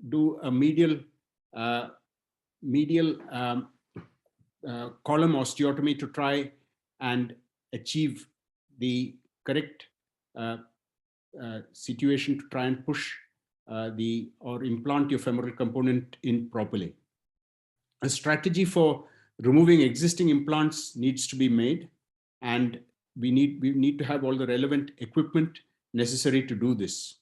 do a medial column osteotomy to try and achieve the correct situation to try and push or implant your femoral component in properly. A strategy for removing existing implants needs to be made, and we need to have all the relevant equipment necessary to do this.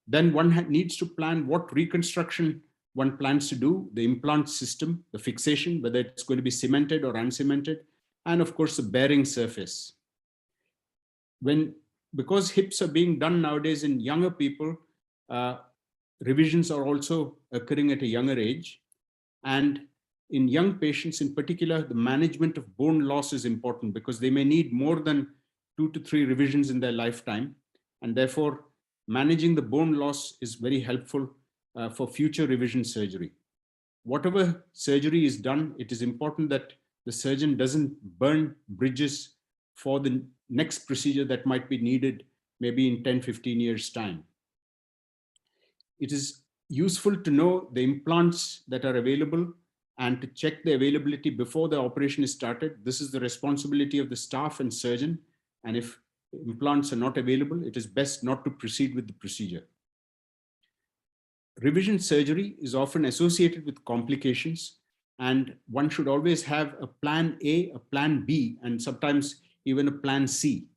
Then one needs to plan what reconstruction one plans to do, the implant system, the fixation, whether it's going to be cemented or uncemented, and of course the bearing surface. Because hips are being done nowadays in younger people, revisions are also occurring at a younger age. And in young patients in particular, the management of bone loss is important because they may need more than 2 to 3 revisions in their lifetime. And therefore, managing the bone loss is very helpful for future revision surgery. Whatever surgery is done, it is important that the surgeon doesn't burn bridges for the next procedure that might be needed maybe in 10, 15 years' time. It is useful to know the implants that are available and to check the availability before the operation is started. This is the responsibility of the staff and surgeon. And if implants are not available, it is best not to proceed with the procedure. Revision surgery is often associated with complications, and one should always have a plan A, a plan B, and sometimes even a plan C.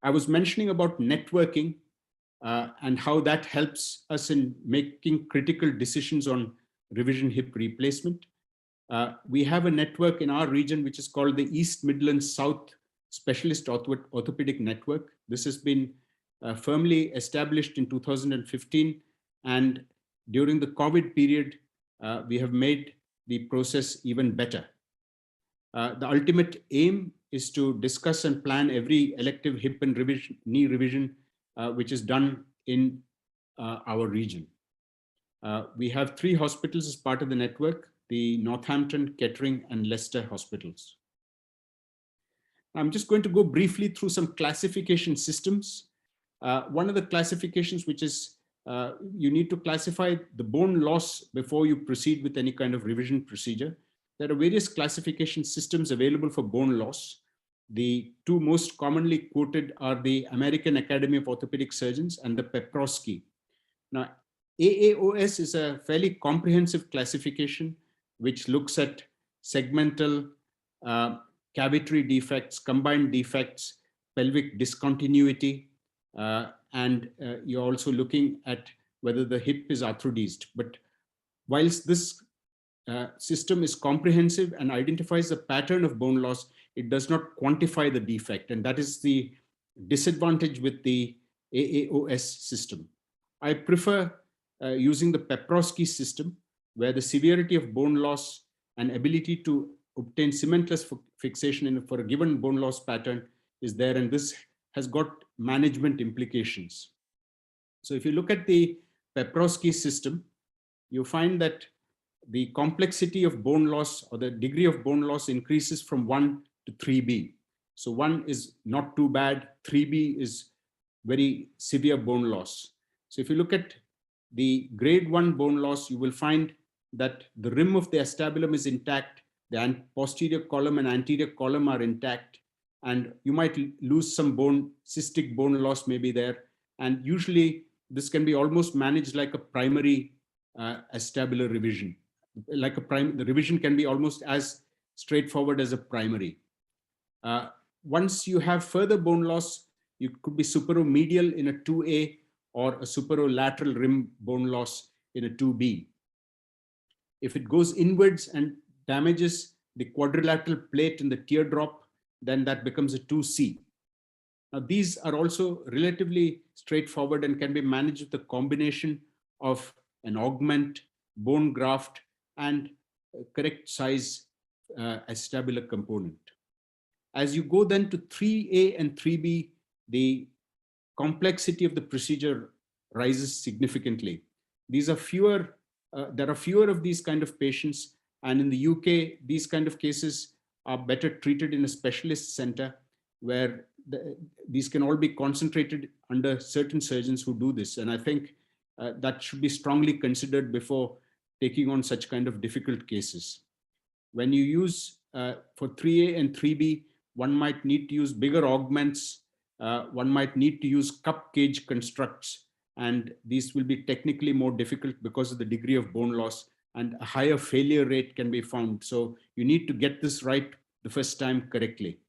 I was mentioning about networking and how that helps us in making critical decisions on revision hip replacement. We have a network in our region which is called the East Midlands South Specialist Orthopedic Network. This has been firmly established in 2015, and during the COVID period, we have made the process even better. The ultimate aim is to discuss and plan every elective hip and knee revision which is done in our region. We have 3 hospitals as part of the network, the Northampton, Kettering, and Leicester hospitals. I'm just going to go briefly through some classification systems. One of the classifications, which is you need to classify the bone loss before you proceed with any kind of revision procedure. There are various classification systems available for bone loss. The 2 most commonly quoted are the American Academy of Orthopedic Surgeons and the Paprosky. Now, AAOS is a fairly comprehensive classification which looks at segmental, cavitary defects, combined defects, pelvic discontinuity, and you're also looking at whether the hip is arthrodesed. But whilst this system is comprehensive and identifies the pattern of bone loss, it does not quantify the defect, and that is the disadvantage with the AAOS system. I prefer using the Paprosky system, where the severity of bone loss and ability to obtain cementless fixation for a given bone loss pattern is there, and this has got management implications. So if you look at the Paprosky system, you find that the complexity of bone loss or the degree of bone loss increases from 1 to 3B. So 1 is not too bad, 3B is very severe bone loss. So if you look at the grade 1 bone loss, you will find that the rim of the acetabulum is intact, the posterior column and anterior column are intact, and you might lose some bone, cystic bone loss may be there. And usually this can be almost managed like a primary acetabular revision. The revision can be almost as straightforward as a primary. Once you have further bone loss, you could be superomedial in a 2A or a superolateral rim bone loss in a 2B. If it goes inwards and damages the quadrilateral plate in the teardrop, then that becomes a 2C. Now, these are also relatively straightforward and can be managed with a combination of an augment, bone graft, and correct size acetabular component. As you go then to 3A and 3B, the complexity of the procedure rises significantly. These are fewer, there are fewer of these kind of patients, and in the UK, these kind of cases are better treated in a specialist center where these can all be concentrated under certain surgeons who do this. And I think that should be strongly considered before taking on such kind of difficult cases. When you use for 3A and 3B, one might need to use bigger augments. One might need to use cup cage constructs, and these will be technically more difficult because of the degree of bone loss, and a higher failure rate can be found. So you need to get this right the first time correctly.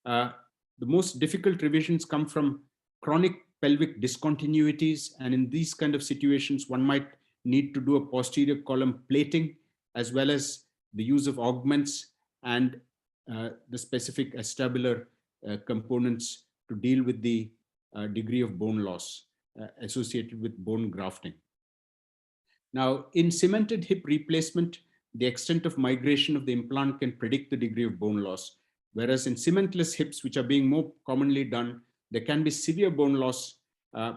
The most difficult revisions come from chronic pelvic discontinuities, and in these kind of situations, one might need to do a posterior column plating, as well as the use of augments and the specific acetabular components to deal with the degree of bone loss associated with bone grafting. Now, in cemented hip replacement, the extent of migration of the implant can predict the degree of bone loss, whereas in cementless hips, which are being more commonly done, there can be severe bone loss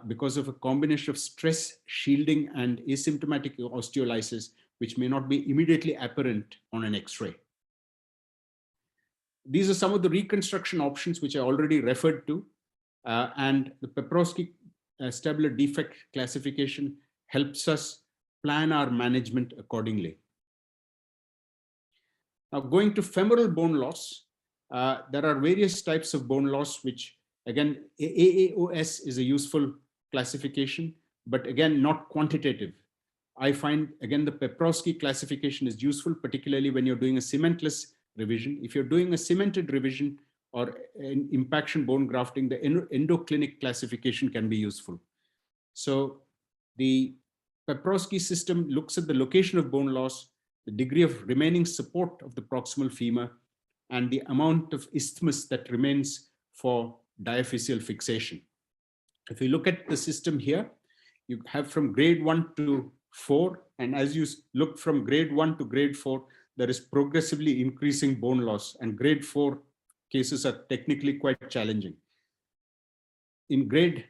because of a combination of stress, shielding, and asymptomatic osteolysis, which may not be immediately apparent on an X-ray. These are some of the reconstruction options which I already referred to, and the Paprosky Acetabular defect classification helps us plan our management accordingly. Now, going to femoral bone loss, there are various types of bone loss, which again, AAOS is a useful classification, but again, not quantitative. I find, again, the Paprosky classification is useful, particularly when you're doing a cementless revision. If you're doing a cemented revision or an impaction bone grafting, the endoclinic classification can be useful. So the Paprosky system looks at the location of bone loss, the degree of remaining support of the proximal femur, and the amount of isthmus that remains for diaphyseal fixation. If you look at the system here, you have from grade 1 to 4, and as you look from grade 1 to grade 4, there is progressively increasing bone loss, and grade 4 cases are technically quite challenging. In grade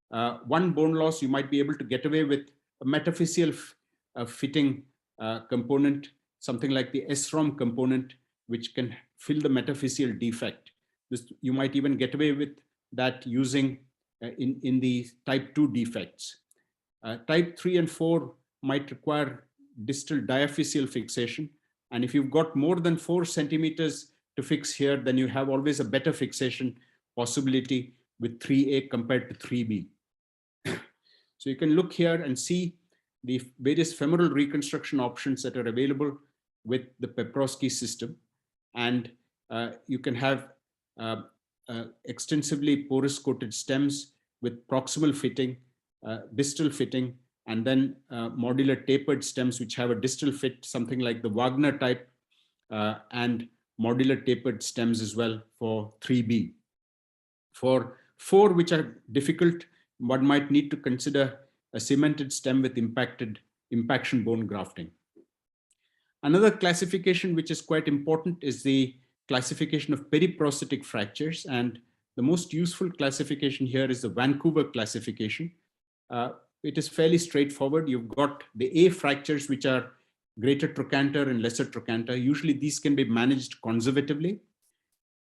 1 bone loss, you might be able to get away with a metaphyseal fitting component, something like the SROM component, which can fill the metaphyseal defect. You might even get away with that using in the type 2 defects. Type 3 and 4 might require distal diaphyseal fixation. And if you've got more than 4 centimeters to fix here, then you have always a better fixation possibility with 3A compared to 3B. So you can look here and see the various femoral reconstruction options that are available with the Paprosky system. And you can have extensively porous coated stems with proximal fitting, distal fitting, and then modular tapered stems which have a distal fit, something like the Wagner type, and modular tapered stems as well for 3B. For 4, which are difficult, one might need to consider a cemented stem with impaction bone grafting. Another classification which is quite important is the classification of peri-prosthetic fractures, and the most useful classification here is the Vancouver classification. It is fairly straightforward. You've got the A fractures, which are greater trochanter and lesser trochanter. Usually these can be managed conservatively.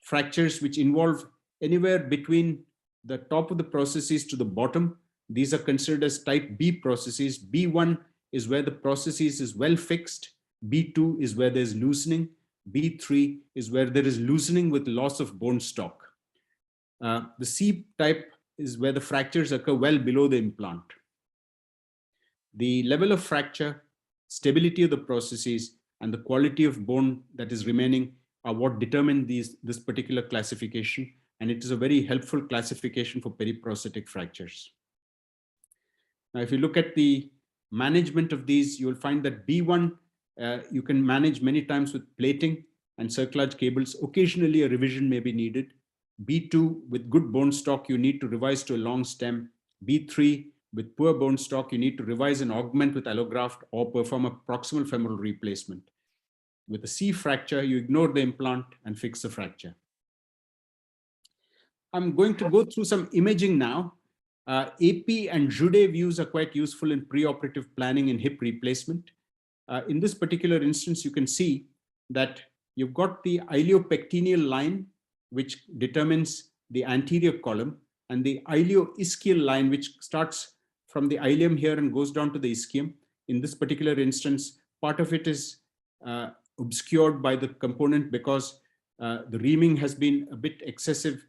Fractures which involve anywhere between the top of the processes to the bottom, these are considered as type B processes. B1 is where the processes is well fixed. B2 is where there's loosening. B3 is where there is loosening with loss of bone stock. The C type is where the fractures occur well below the implant. The level of fracture, stability of the processes, and the quality of bone that is remaining are what determine this particular classification, and it is a very helpful classification for peri-prosthetic fractures. Now, if you look at the management of these, you will find that B1 you can manage many times with plating and cerclage cables. Occasionally, a revision may be needed. B2, with good bone stock, you need to revise to a long stem. B3, with poor bone stock, you need to revise and augment with allograft or perform a proximal femoral replacement. With a C fracture, you ignore the implant and fix the fracture. I'm going to go through some imaging now. AP and Jude views are quite useful in preoperative planning and hip replacement. In this particular instance, you can see that you've got the iliopectineal line, which determines the anterior column, and the ilioischial line, which starts from the ilium here and goes down to the ischium. In this particular instance, part of it is obscured by the component because the reaming has been a bit excessive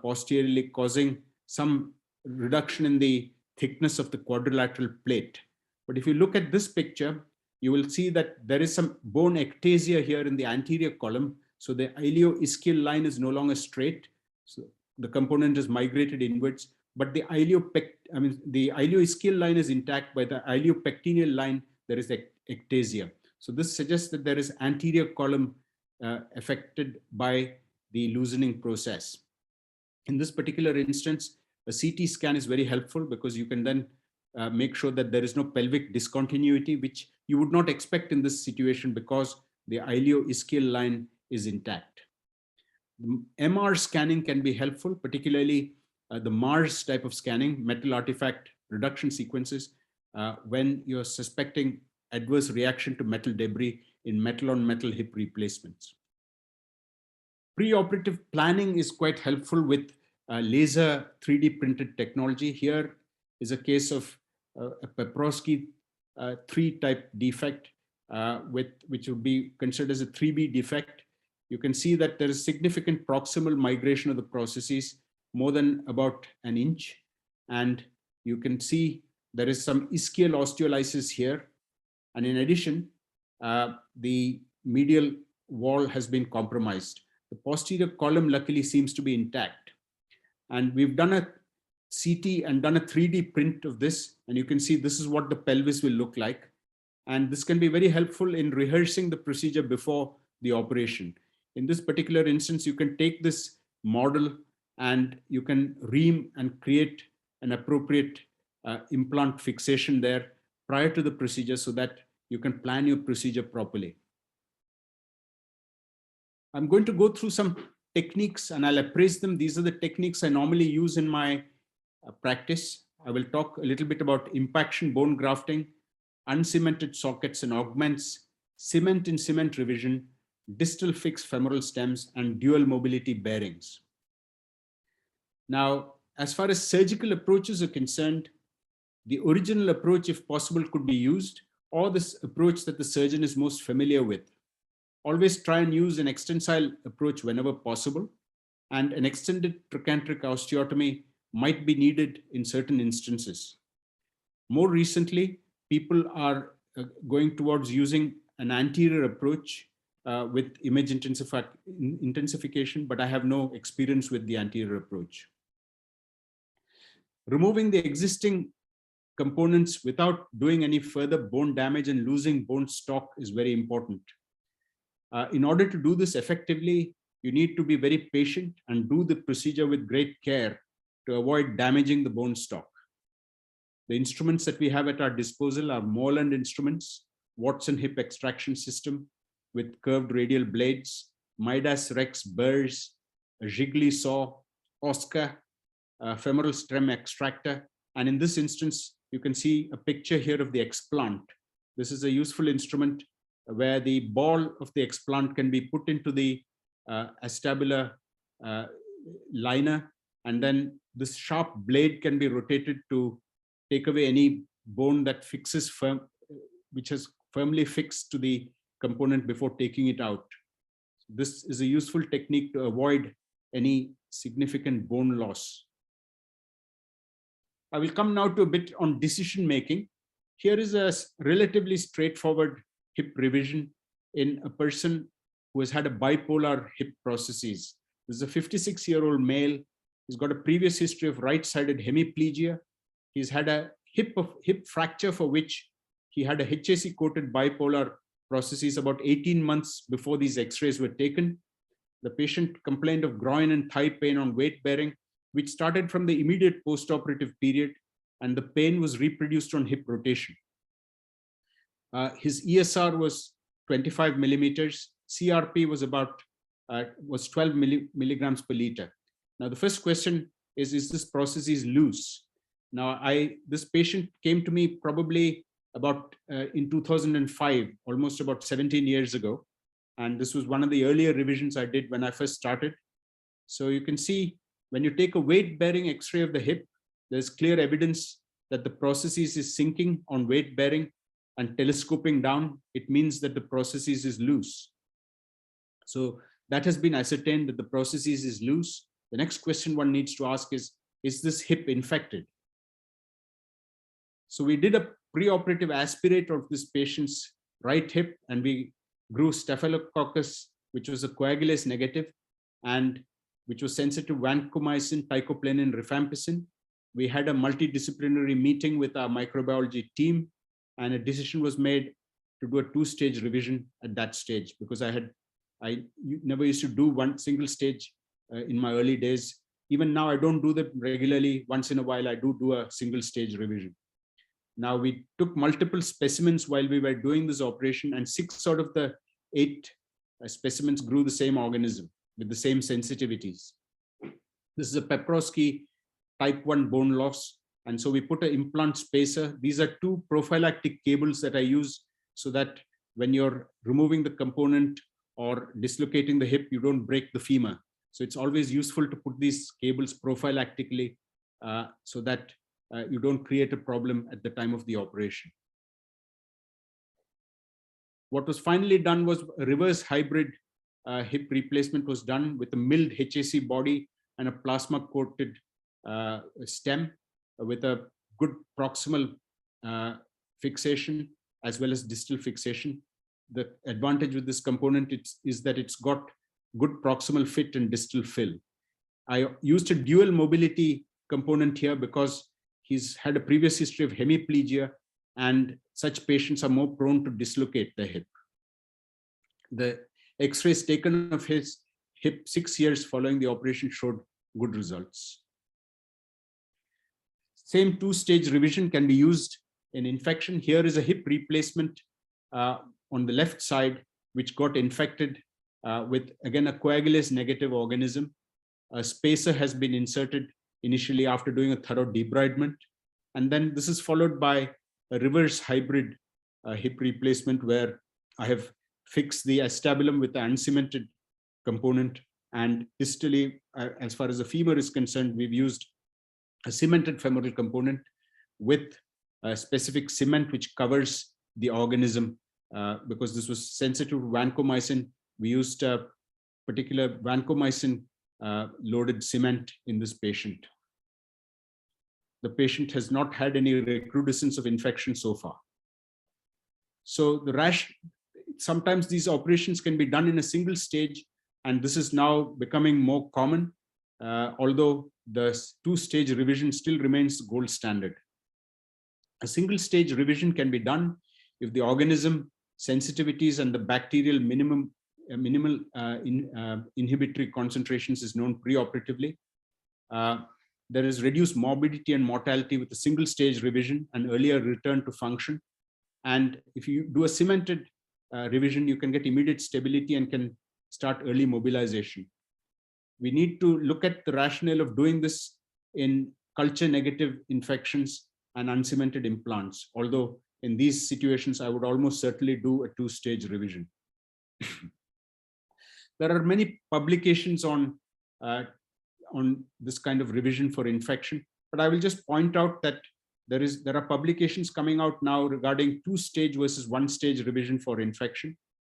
posteriorly, causing some reduction in the thickness of the quadrilateral plate. But if you look at this picture, you will see that there is some bone ectasia here in the anterior column. So the ilioischial line is no longer straight. So the component is migrated inwards, but the the ilioischial line is intact. By the iliopectineal line, there is ectasia. So this suggests that there is anterior column affected by the loosening process. In this particular instance, a CT scan is very helpful because you can then make sure that there is no pelvic discontinuity, which you would not expect in this situation because the ilioischial line is intact. MR scanning can be helpful, particularly the MARS type of scanning, metal artifact reduction sequences, when you're suspecting adverse reaction to metal debris in metal-on-metal hip replacements. Pre-operative planning is quite helpful with laser 3D printed technology. Here is a case of a Paprosky Type defect, which would be considered as a 3B defect. You can see that there is significant proximal migration of the processes, more than about an inch. And you can see there is some ischial osteolysis here. And in addition, the medial wall has been compromised. The posterior column luckily seems to be intact. And we've done a CT and done a 3D print of this. And you can see this is what the pelvis will look like. And this can be very helpful in rehearsing the procedure before the operation. In this particular instance, you can take this model and you can ream and create an appropriate implant fixation there prior to the procedure so that you can plan your procedure properly. I'm going to go through some techniques and I'll appraise them. These are the techniques I normally use in my practice. I will talk a little bit about impaction bone grafting, uncemented sockets and augments, cement in cement revision, distal fixed femoral stems, and dual mobility bearings. Now, as far as surgical approaches are concerned, the original approach, if possible, could be used, or this approach that the surgeon is most familiar with. Always try and use an extensile approach whenever possible, and an extended trochanteric osteotomy might be needed in certain instances. More recently, people are going towards using an anterior approach with image intensification, but I have no experience with the anterior approach. Removing the existing components without doing any further bone damage and losing bone stock is very important. In order to do this effectively, you need to be very patient and do the procedure with great care to avoid damaging the bone stock. The instruments that we have at our disposal are Moreland instruments, Watson hip extraction system with curved radial blades, Midas Rex burrs, a Jiggly saw, Oscar, femoral stem extractor. And in this instance, you can see a picture here of the explant. This is a useful instrument where the ball of the explant can be put into the acetabular liner, and then this sharp blade can be rotated to take away any bone that fixes which is firmly fixed to the component before taking it out. This is a useful technique to avoid any significant bone loss. I will come now to a bit on decision making. Here is a relatively straightforward hip revision in a person who has had a bipolar hip prosthesis. This is a 56-year-old male. He's got a previous history of right-sided hemiplegia. He's had a hip fracture for which he had a HAC-coated bipolar prosthesis about 18 months before these x-rays were taken. The patient complained of groin and thigh pain on weight bearing, which started from the immediate post-operative period, and the pain was reproduced on hip rotation. His ESR was 25 millimeters. CRP was about 12 milligrams per liter. Now, the first question is this prosthesis loose? Now, this patient came to me probably about in 2005, almost about 17 years ago. And this was one of the earlier revisions I did when I first started. So you can see When you take a weight-bearing X-ray of the hip, there's clear evidence that the prosthesis is sinking on weight-bearing and telescoping down. It means that the prosthesis is loose. So that has been ascertained that the prosthesis is loose. The next question one needs to ask is this hip infected? So we did a pre-operative aspirate of this patient's right hip, and we grew Staphylococcus, which was a coagulase negative, and which was sensitive to vancomycin, teicoplanin, rifampicin. We had a multidisciplinary meeting with our microbiology team, and a decision was made to do a two-stage revision at that stage, because I never used to do one single stage in my early days. Even now, I don't do that regularly. Once in a while, I do a single stage revision. Now, we took multiple specimens while we were doing this operation, and 6 out of the 8 specimens grew the same organism with the same sensitivities. This is a Paprosky Type I bone loss. And so we put an implant spacer. These are 2 prophylactic cables that I use so that when you're removing the component or dislocating the hip, you don't break the femur. So it's always useful to put these cables prophylactically so that you don't create a problem at the time of the operation. What was finally done was a reverse hybrid hip replacement was done with a milled HAC body and a plasma coated stem with a good proximal fixation as well as distal fixation. The advantage with this component is that it's got good proximal fit and distal fill. I used a dual mobility component here because he's had a previous history of hemiplegia, and such patients are more prone to dislocate the hip. The X-rays taken of his hip 6 years following the operation showed good results. Same two-stage revision can be used in infection. Here is a hip replacement on the left side, which got infected with, again, a coagulase negative organism. A spacer has been inserted initially after doing a thorough debridement. And then this is followed by a reverse hybrid hip replacement where I have fixed the acetabulum with the uncemented component. And distally, as far as the femur is concerned, we've used a cemented femoral component with a specific cement which covers the organism. Because this was sensitive to vancomycin, we used a particular vancomycin loaded cement in this patient. The patient has not had any recrudescence of infection so far. So sometimes these operations can be done in a single stage, and this is now becoming more common, although the two-stage revision still remains the gold standard. A single stage revision can be done if the organism sensitivities and the bacterial minimal inhibitory concentrations is known preoperatively. There is reduced morbidity and mortality with a single stage revision and earlier return to function. And if you do a cemented revision, you can get immediate stability and can start early mobilization. We need to look at the rationale of doing this in culture negative infections and uncemented implants. Although in these situations, I would almost certainly do a two-stage revision. There are many publications on this kind of revision for infection, but I will just point out that there are publications coming out now regarding two-stage versus one-stage revision for infection.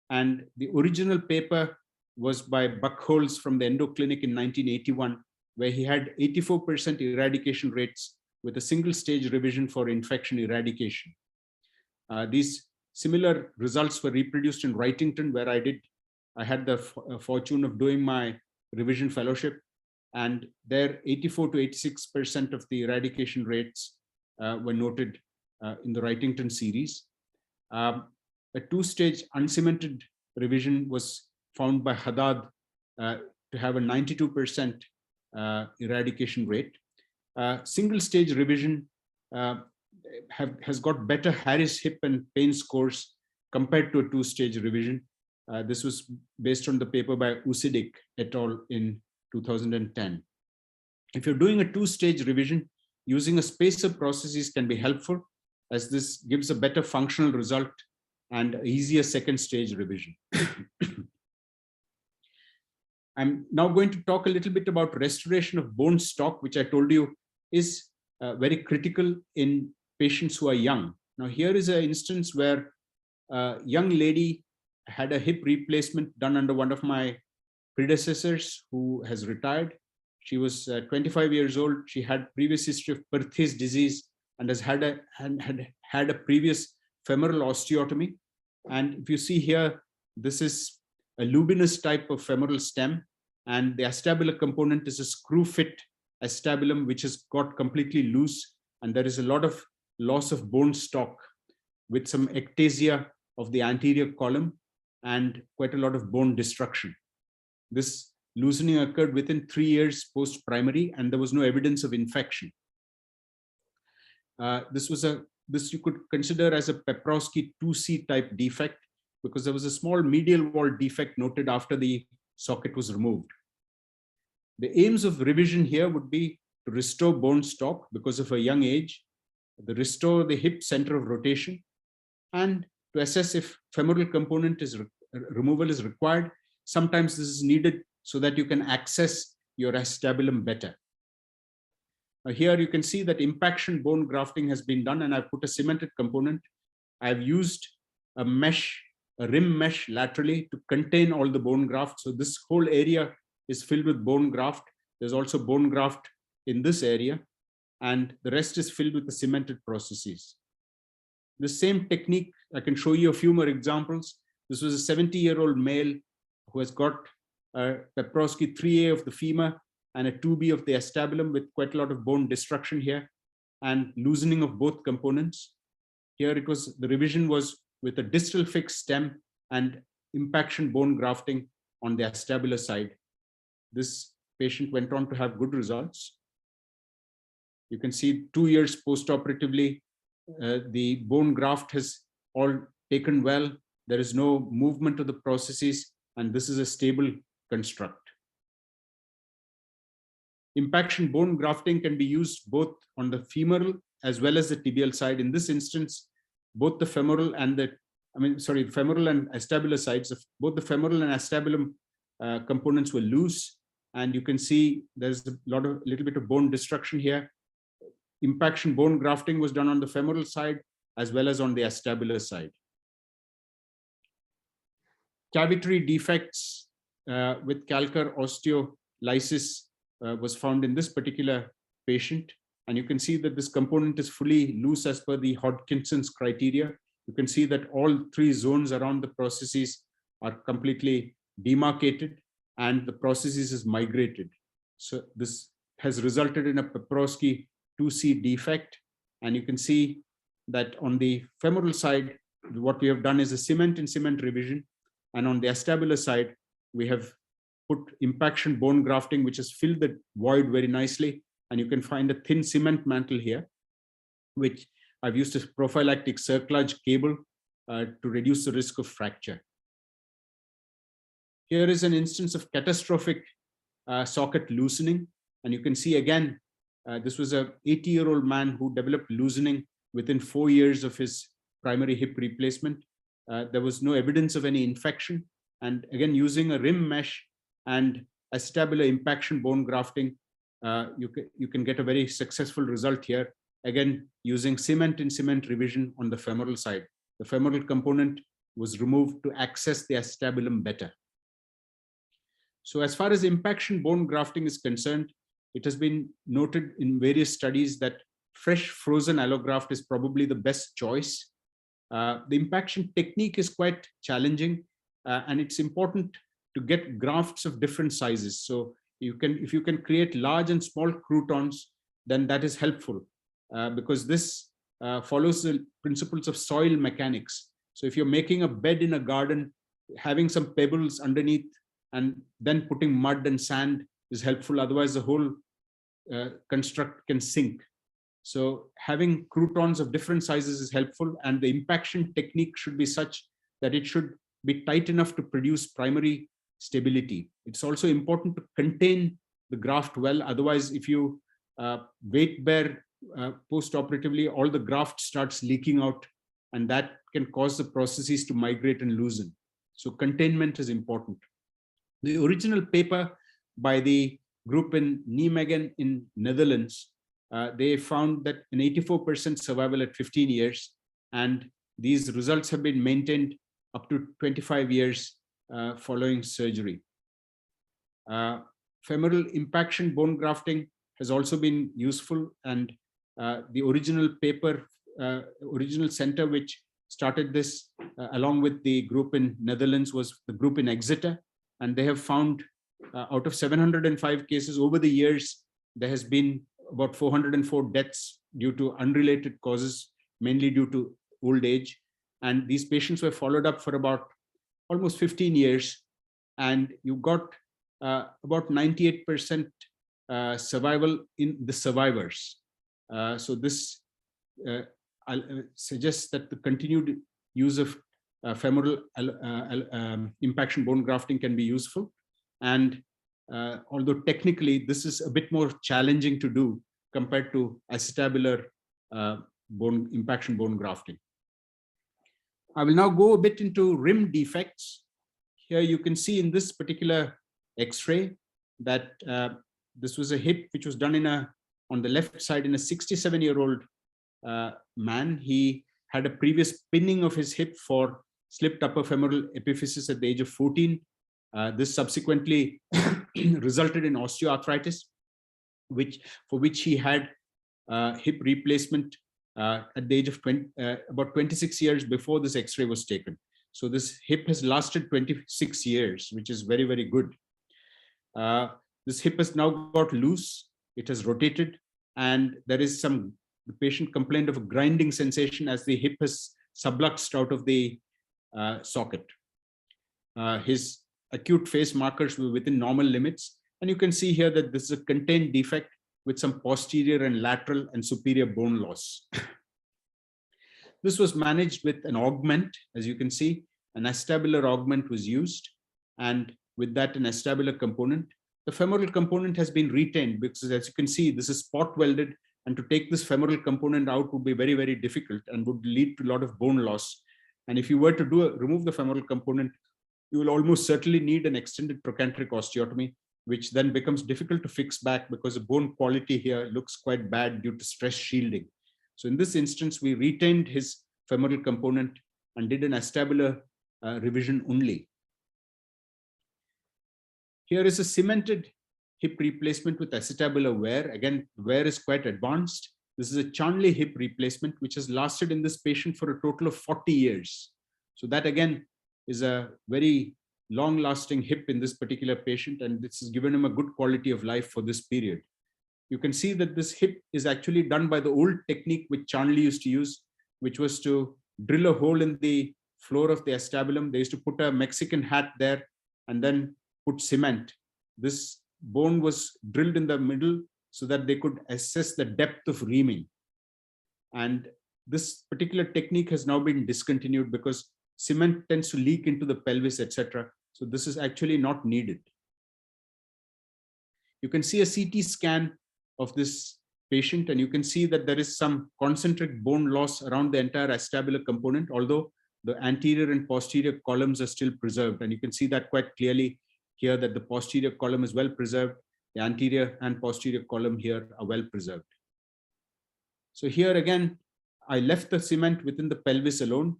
And the original paper was by Buckholz from the Endo Clinic in 1981, where he had 84% eradication rates with a single-stage revision for infection eradication. These similar results were reproduced in Wrightington, where I had the fortune of doing my revision fellowship, and there 84 to 86% of the eradication rates were noted in the Wrightington series. A two-stage uncemented revision was found by Haddad to have a 92% eradication rate. Single-stage revision has got better Harris hip and pain scores compared to a two-stage revision. This was based on the paper by Usidik et al. In 2010. If you're doing a two-stage revision, using a spacer prosthesis can be helpful, as this gives a better functional result and easier second-stage revision. I'm now going to talk a little bit about restoration of bone stock, which I told you is very critical in patients who are young. Now, here is an instance where a young lady had a hip replacement done under one of my predecessors who has retired. She was 25 years old. She had previous history of Perthes disease and has had a previous femoral osteotomy. And if you see here, this is a luminous type of femoral stem, and the acetabular component is a screw fit acetabulum, which has got completely loose, and there is a lot of loss of bone stock with some ectasia of the anterior column and quite a lot of bone destruction. This loosening occurred within 3 years post-primary, and there was no evidence of infection. This you could consider as a Paprosky 2C type defect, because there was a small medial wall defect noted after the socket was removed. The aims of revision here would be to restore bone stock because of a young age, to restore the hip center of rotation, and to assess if femoral component removal is required. Sometimes this is needed so that you can access your acetabulum better. Here you can see that impaction bone grafting has been done, and I've put a cemented component. I've used a rim mesh laterally to contain all the bone graft. So this whole area is filled with bone graft. There's also bone graft in this area, and the rest is filled with the cemented processes. The same technique, I can show you a few more examples. This was a 70-year-old male who has got a Paprosky 3A of the femur and a 2B of the acetabulum with quite a lot of bone destruction here and loosening of both components. Here the revision was with a distal fixed stem and impaction bone grafting on the acetabular side. This patient went on to have good results. You can see 2 years post-operatively, the bone graft has all taken well. There is no movement of the processes, and this is a stable construct. Impaction bone grafting can be used both on the femoral as well as the tibial side. In this instance, both the femoral and femoral and acetabular sides of both the femoral and acetabulum components were loose, and you can see there's a little bit of bone destruction here. Impaction bone grafting was done on the femoral side as well as on the acetabular side. Cavitary defects with calcar osteolysis was found in this particular patient, and you can see that this component is fully loose as per the Hodgkinson's criteria. You can see that all 3 zones around the processes are completely demarcated and the processes is migrated. So this has resulted in a Paprosky 2C defect, and you can see that on the femoral side, what we have done is a cement in cement revision, and on the acetabular side, we have put impaction bone grafting, which has filled the void very nicely. And you can find a thin cement mantle here, which I've used a prophylactic cerclage cable to reduce the risk of fracture. Here is an instance of catastrophic socket loosening. And you can see again, this was a 80-year-old man who developed loosening within 4 years of his primary hip replacement. There was no evidence of any infection. And again, using a rim mesh and acetabular impaction bone grafting, you can get a very successful result here. Again, using cement in cement revision on the femoral side. The femoral component was removed to access the acetabulum better. So as far as impaction bone grafting is concerned, it has been noted in various studies that fresh frozen allograft is probably the best choice. The impaction technique is quite challenging, and it's important to get grafts of different sizes. So if you can create large and small croutons, then that is helpful because this follows the principles of soil mechanics. So if you're making a bed in a garden, having some pebbles underneath and then putting mud and sand is helpful. Otherwise, the whole construct can sink. So having croutons of different sizes is helpful, and the impaction technique should be such that it should be tight enough to produce primary stability. It's also important to contain the graft well. Otherwise, if you weight bear post-operatively, all the graft starts leaking out, and that can cause the processes to migrate and loosen. So containment is important. The original paper by the group in Nijmegen in Netherlands, they found that an 84% survival at 15 years, and these results have been maintained up to 25 years following surgery. Femoral impaction bone grafting has also been useful, and the original paper, original center which started this along with the group in Netherlands was the group in Exeter, and they have found out of 705 cases over the years, there has been about 404 deaths due to unrelated causes, mainly due to old age. And these patients were followed up for about almost 15 years, and you got about 98% survival in the survivors. So this suggests that the continued use of femoral impaction bone grafting can be useful. And although technically this is a bit more challenging to do compared to acetabular impaction bone grafting. I will now go a bit into rim defects. Here you can see in this particular X-ray that this was a hip which was done on the left side in a 67-year-old man. He had a previous pinning of his hip for slipped upper femoral epiphysis at the age of 14. This subsequently resulted in osteoarthritis, for which he had hip replacement at the age of about 26 years before this X-ray was taken. So this hip has lasted 26 years, which is very, very good. This hip has now got loose, it has rotated, and there is the patient complained of a grinding sensation as the hip has subluxed out of the socket. His acute phase markers were within normal limits, and you can see here that this is a contained defect with some posterior and lateral and superior bone loss. This was managed with an augment. As you can see, an acetabular augment was used, and with that an acetabular component. The femoral component has been retained because, as you can see, this is spot welded, and to take this femoral component out would be very, very difficult and would lead to a lot of bone loss. And if you were to remove the femoral component, you will almost certainly need an extended trochanteric osteotomy, which then becomes difficult to fix back because the bone quality here looks quite bad due to stress shielding. So in this instance, we retained his femoral component and did an acetabular revision only. Here is a cemented hip replacement with acetabular wear. Again, wear is quite advanced. This is a Charnley hip replacement, which has lasted in this patient for a total of 40 years. So that again is a very long-lasting hip in this particular patient, and this has given him a good quality of life for this period. You can see that this hip is actually done by the old technique which Charnley used to use, which was to drill a hole in the floor of the acetabulum. They used to put a Mexican hat there and then put cement. This bone was drilled in the middle so that they could assess the depth of reaming. And this particular technique has now been discontinued because cement tends to leak into the pelvis, etc. So this is actually not needed. You can see a CT scan of this patient, and you can see that there is some concentric bone loss around the entire acetabular component, although the anterior and posterior columns are still preserved. And you can see that quite clearly here, that the posterior column is well preserved. The anterior and posterior column here are well preserved. So here again, I left the cement within the pelvis alone,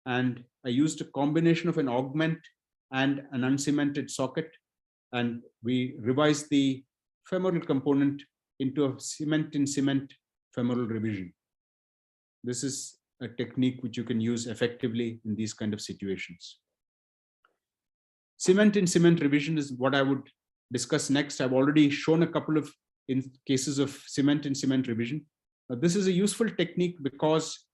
and I used a combination of an augment and an uncemented socket, and we revised the femoral component into a cement in cement femoral revision. This is a technique which you can use effectively in these kind of situations. Cement in cement revision is what I would discuss next. I've already shown a couple of cases of cement in cement revision. This is a useful technique because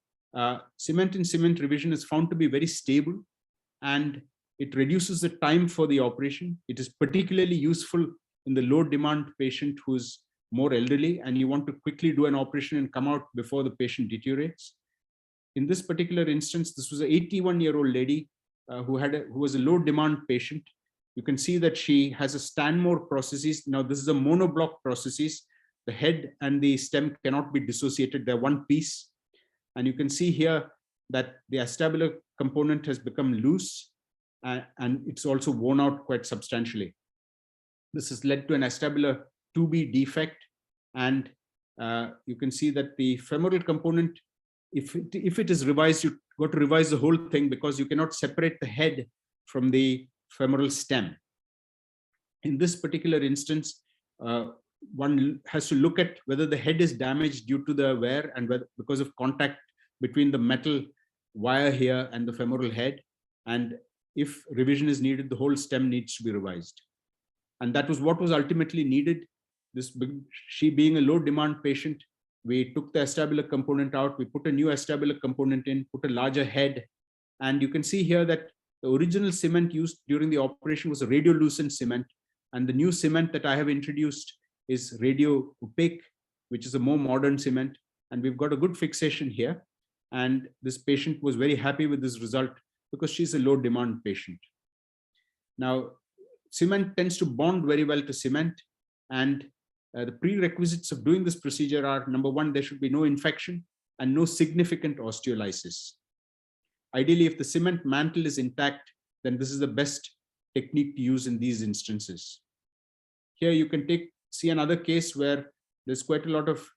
cement in cement revision is found to be very stable, and it reduces the time for the operation. It is particularly useful in the low demand patient who's more elderly and you want to quickly do an operation and come out before the patient deteriorates. In this particular instance, this was an 81-year-old lady who was a low demand patient. You can see that she has a Stanmore prosthesis. Now this is a monoblock prosthesis. The head and the stem cannot be dissociated. They're one piece. And you can see here that the acetabular component has become loose. and it's also worn out quite substantially. This has led to an acetabular 2B defect, and you can see that the femoral component, if it is revised, you've got to revise the whole thing because you cannot separate the head from the femoral stem. In this particular instance, one has to look at whether the head is damaged due to the wear and whether, because of contact between the metal wire here and the femoral head. And if revision is needed, the whole stem needs to be revised. And that was what was ultimately needed. She being a low demand patient, we took the acetabular component out, we put a new acetabular component in, put a larger head. And you can see here that the original cement used during the operation was a radiolucent cement. And the new cement that I have introduced is radio opaque, which is a more modern cement. And we've got a good fixation here. And this patient was very happy with this result because she's a low demand patient. Now, cement tends to bond very well to cement. And the prerequisites of doing this procedure are, number one, there should be no infection and no significant osteolysis. Ideally, if the cement mantle is intact, then this is the best technique to use in these instances. Here you can see another case where there's quite a lot of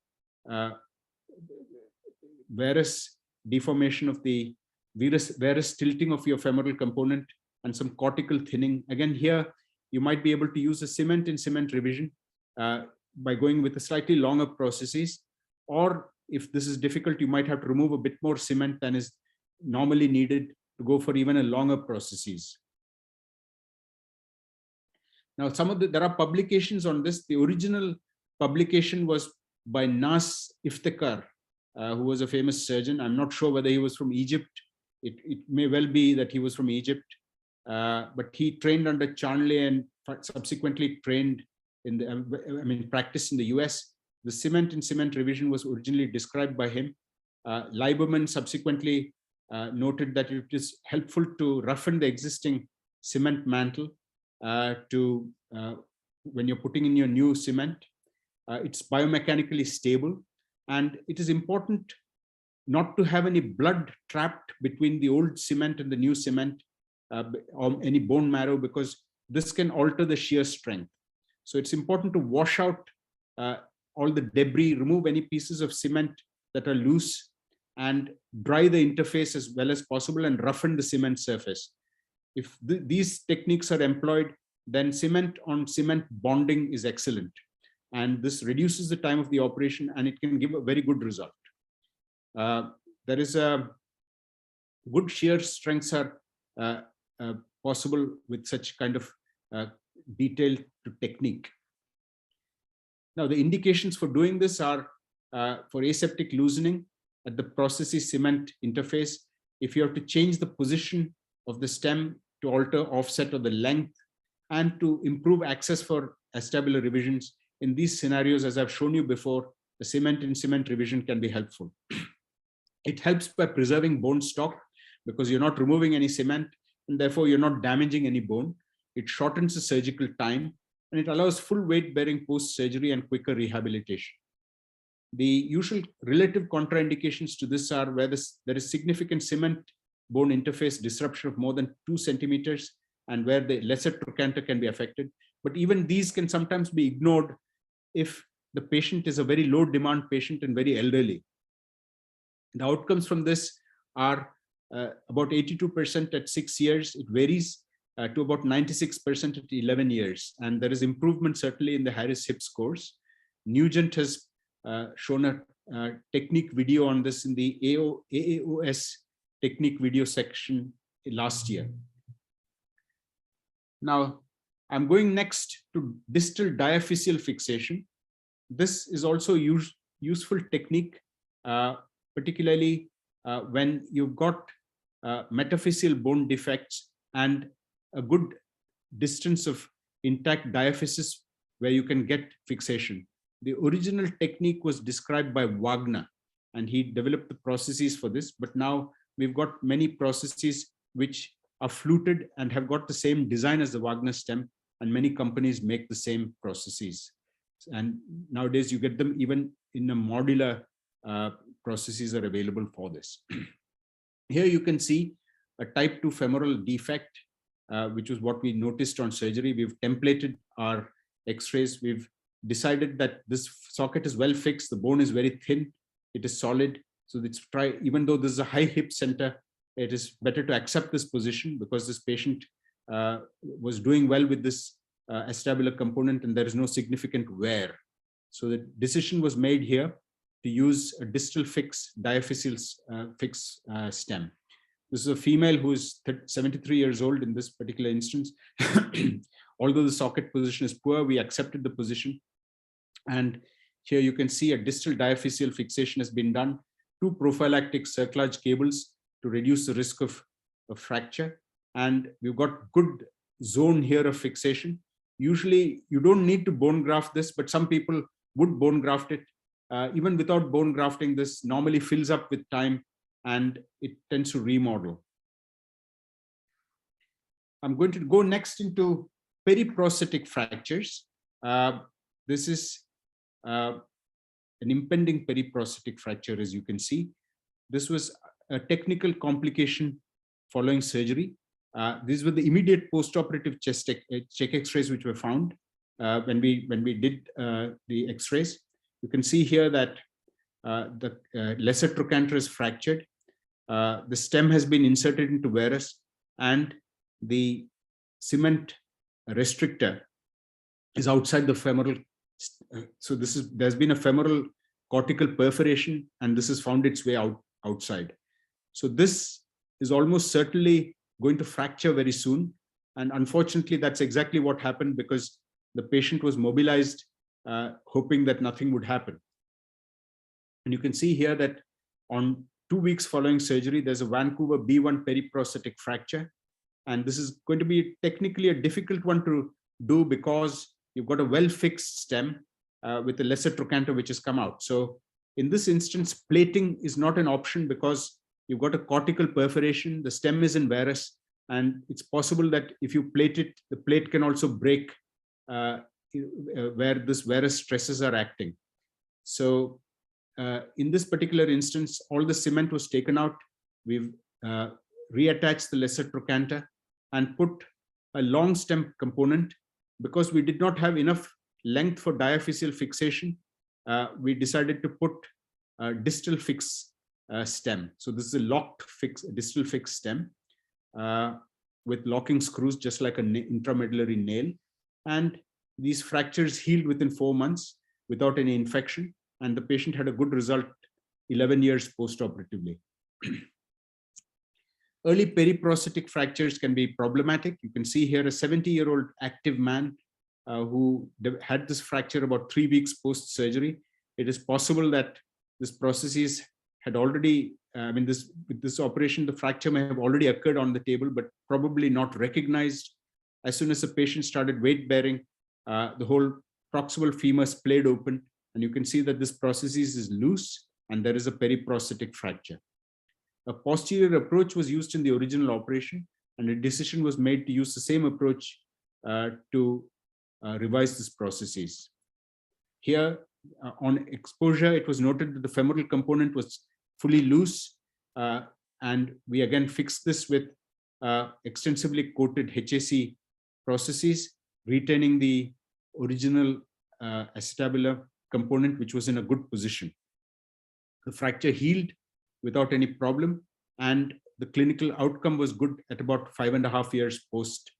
varus deformation of the varus tilting of your femoral component and some cortical thinning. Again, here you might be able to use a cement in cement revision by going with a slightly longer processes, or if this is difficult, you might have to remove a bit more cement than is normally needed to go for even a longer processes. Now, there are publications on this. The original publication was by Nas Iftikhar, who was a famous surgeon. I'm not sure whether he was from Egypt. It may well be that he was from Egypt, but he trained under Charnley and subsequently trained in the, practiced in the US. The cement in cement revision was originally described by him. Lieberman subsequently noted that it is helpful to roughen the existing cement mantle when you're putting in your new cement. It's biomechanically stable, and it is important not to have any blood trapped between the old cement and the new cement, or any bone marrow, because this can alter the shear strength. So it's important to wash out all the debris, remove any pieces of cement that are loose, and dry the interface as well as possible and roughen the cement surface. If these techniques are employed, then cement on cement bonding is excellent. And this reduces the time of the operation, and it can give a very good result. There is a good shear strengths are possible with such kind of detailed technique. Now, the indications for doing this are for aseptic loosening at the processes cement interface. If you have to change the position of the stem to alter offset of the length and to improve access for acetabular revisions, in these scenarios, as I've shown you before, the cement in cement revision can be helpful. It helps by preserving bone stock because you're not removing any cement and therefore you're not damaging any bone. It shortens the surgical time and it allows full weight bearing post-surgery and quicker rehabilitation. The usual relative contraindications to this are where there is significant cement bone interface disruption of more than 2 centimeters and where the lesser trochanter can be affected. But even these can sometimes be ignored if the patient is a very low demand patient and very elderly. The outcomes from this are about 82% at 6 years. It varies to about 96% at 11 years. And there is improvement certainly in the Harris hip scores. Nugent has shown a technique video on this in the AAOS technique video section last year. Now, I'm going next to distal diaphyseal fixation. This is also useful technique, particularly when you've got metaphyseal bone defects and a good distance of intact diaphysis where you can get fixation. The original technique was described by Wagner, and he developed the processes for this, but now we've got many processes which are fluted and have got the same design as the Wagner stem, and many companies make the same processes. And nowadays you get them even in a modular processes are available for this. Here you can see a type 2 femoral defect which was what we noticed on surgery. We've templated our X-rays. We've decided that this socket is well fixed. The bone is very thin. It is solid. So let's try, even though this is a high hip center, it is better to accept this position because this patient was doing well with this acetabular component and there is no significant wear. So the decision was made here to use a distal fix, diaphyseal fix stem. This is a female who is 73 years old in this particular instance. Although the socket position is poor, we accepted the position. And here you can see a distal diaphyseal fixation has been done, 2 prophylactic cerclage cables to reduce the risk of fracture. And we've got good zone here of fixation. Usually you don't need to bone graft this, but some people would bone graft it. Even without bone grafting, this normally fills up with time and it tends to remodel. I'm going to go next into peri-prosthetic fractures. This is an impending peri-prosthetic fracture, as you can see. This was a technical complication following surgery. These were the immediate post-operative chest check X-rays which were found when we did the X-rays. You can see here that the lesser trochanter is fractured. The stem has been inserted into varus, and the cement restrictor is outside the femoral. So there's been a femoral cortical perforation, and this has found its way outside. So this is almost certainly going to fracture very soon. And unfortunately, that's exactly what happened because the patient was mobilized, hoping that nothing would happen. And you can see here that on 2 weeks following surgery, there's a Vancouver B1 peri-prosthetic fracture. And this is going to be technically a difficult one to do because you've got a well-fixed stem with a lesser trochanter which has come out. So in this instance, plating is not an option because you've got a cortical perforation, the stem is in varus, and it's possible that if you plate it, the plate can also break where this varus stresses are acting. So in this particular instance, all the cement was taken out. We've reattached the lesser trochanter and put a long stem component. Because we did not have enough length for diaphyseal fixation, we decided to put a distal fix stem. So this is a locked distal fix stem with locking screws, just like an intramedullary nail. And these fractures healed within 4 months without any infection. And the patient had a good result 11 years post-operatively. Early peri-prosthetic fractures can be problematic. You can see here a 70-year-old active man who had this fracture about 3 weeks post-surgery. It is possible that this processes had already, with this operation, the fracture may have already occurred on the table, but probably not recognized. As soon as the patient started weight bearing, the whole proximal femur splayed open, and you can see that this processes is loose and there is a peri-prosthetic fracture. A posterior approach was used in the original operation, and a decision was made to use the same approach to revise this processes. Here, on exposure, it was noted that the femoral component was fully loose, and we again fixed this with extensively coated HAC processes, retaining the original acetabular component, which was in a good position. The fracture healed without any problem, and the clinical outcome was good at about 5.5 years post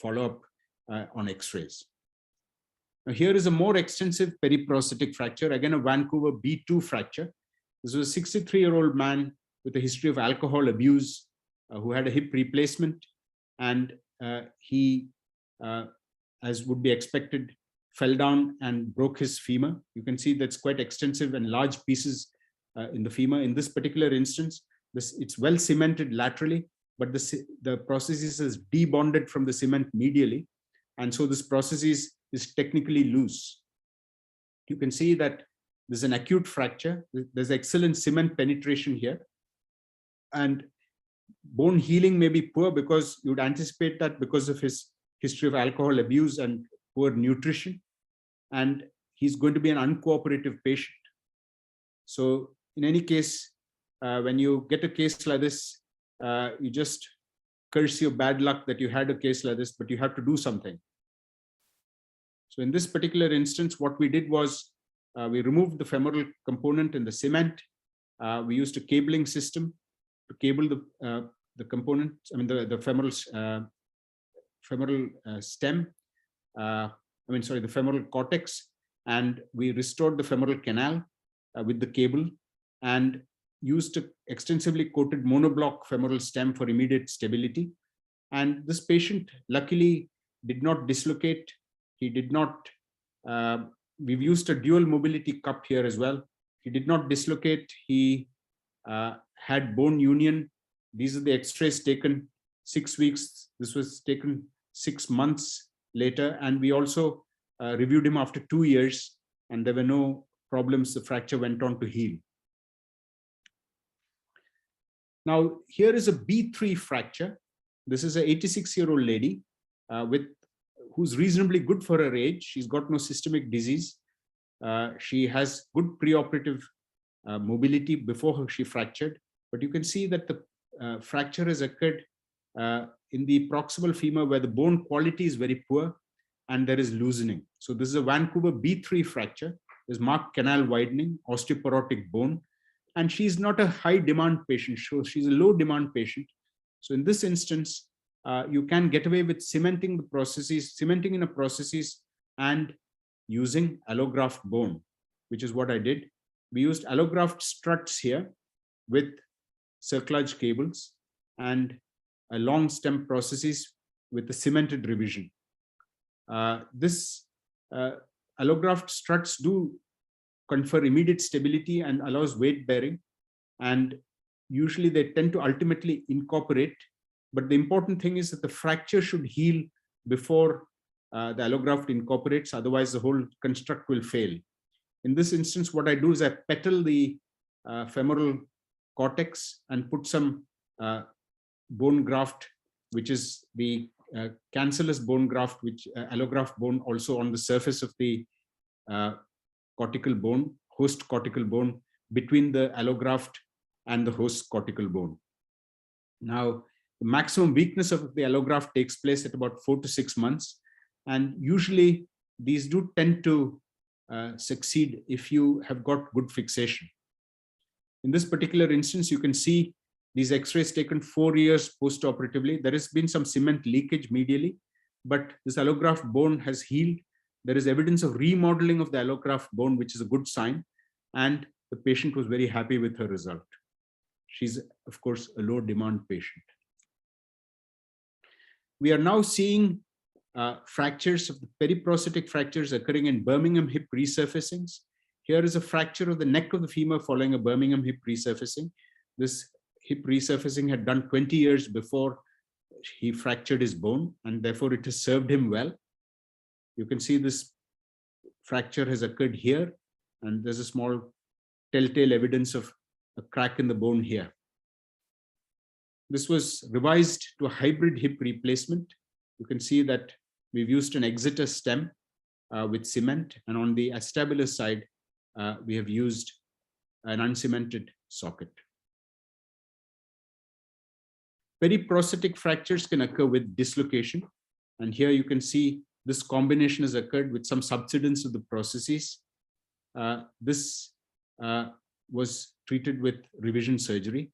follow-up on X-rays. Now here is a more extensive peri-prosthetic fracture, again a Vancouver B2 fracture. This was a 63-year-old man with a history of alcohol abuse who had a hip replacement, and he, as would be expected, fell down and broke his femur. You can see that's quite extensive and large pieces in the femur. In this particular instance, it's well cemented laterally, but the processes is debonded from the cement medially, and so this processes is technically loose. You can see that there's an acute fracture. There's excellent cement penetration here, and bone healing may be poor because you would anticipate that because of his history of alcohol abuse and poor nutrition, and he's going to be an uncooperative patient. So in any case, when you get a case like this, you just curse you, bad luck that you had a case like this, but you have to do something. So in this particular instance, what we did was we removed the femoral component in the cement. We used a cabling system to cable the component, I mean the femoral stem, the femoral cortex, and we restored the femoral canal with the cable and used a extensively coated monoblock femoral stem for immediate stability. And this patient luckily did not dislocate. He did not, we've used a dual mobility cup here as well. He did not dislocate. He had bone union. These are the x-rays taken 6 weeks. This was taken 6 months later. And we also reviewed him after 2 years, and there were no problems. The fracture went on to heal. Now, here is a B3 fracture. This is an 86-year-old lady who's reasonably good for her age. She's got no systemic disease. She has good preoperative mobility before she fractured. But you can see that the fracture has occurred in the proximal femur where the bone quality is very poor and there is loosening. So this is a Vancouver B3 fracture. There's marked canal widening, osteoporotic bone. And she's not a high demand patient, so she's a low demand patient. So in this instance, you can get away with cementing in a processes and using allograft bone, which is what I did. We used allograft struts here with cerclage cables and a long stem processes with the cemented revision. This allograft struts do confer immediate stability and allows weight bearing, and usually they tend to ultimately incorporate. But the important thing is that the fracture should heal before the allograft incorporates, otherwise the whole construct will fail. In this instance, what I do is I petal the femoral cortex and put some bone graft, which is the cancellous bone graft, which allograft bone, also on the surface of the cortical bone, host cortical bone, between the allograft and the host cortical bone. Now, the maximum weakness of the allograft takes place at about 4 to 6 months. And usually these do tend to succeed if you have got good fixation. In this particular instance, you can see these x-rays taken 4 years post-operatively. There has been some cement leakage medially, but this allograft bone has healed. There is evidence of remodeling of the allograft bone, which is a good sign. And the patient was very happy with her result. She's, of course, a low demand patient. We are now seeing fractures of the peri-prosthetic fractures occurring in Birmingham hip resurfacings. Here is a fracture of the neck of the femur following a Birmingham hip resurfacing. This hip resurfacing had done 20 years before he fractured his bone, and therefore it has served him well. You can see this fracture has occurred here, and there's a small telltale evidence of a crack in the bone here. This was revised to a hybrid hip replacement. You can see that we've used an exeter stem with cement, and on the acetabular side, we have used an uncemented socket. Peri-prosthetic fractures can occur with dislocation, and here you can see this combination has occurred with some subsidence of the processes. This was treated with revision surgery.